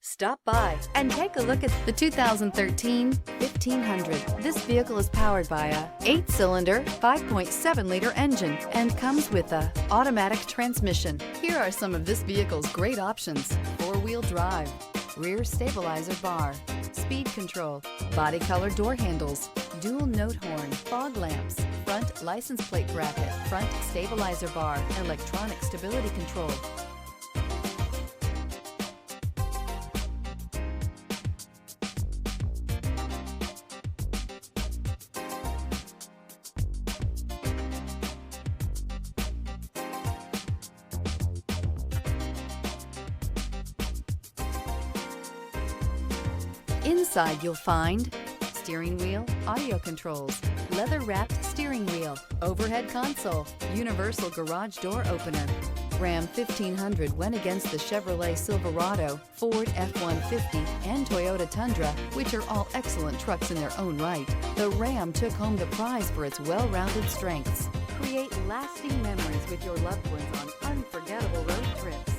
Stop by and take a look at the 2013 1500. This vehicle is powered by a 8-cylinder, 5.7-liter engine and comes with a automatic transmission. Here are some of this vehicle's great options: 4-wheel drive, rear stabilizer bar, speed control, body color door handles, dual note horn, fog lamps, front license plate bracket, front stabilizer bar, electronic stability control. Inside you'll find steering wheel audio controls, leather-wrapped steering wheel, overhead console, universal garage door opener. Ram 1500 went against the Chevrolet Silverado, Ford F-150, and Toyota Tundra, which are all excellent trucks in their own right. The Ram took home the prize for its well-rounded strengths. Create lasting memories with your loved ones on unforgettable road trips.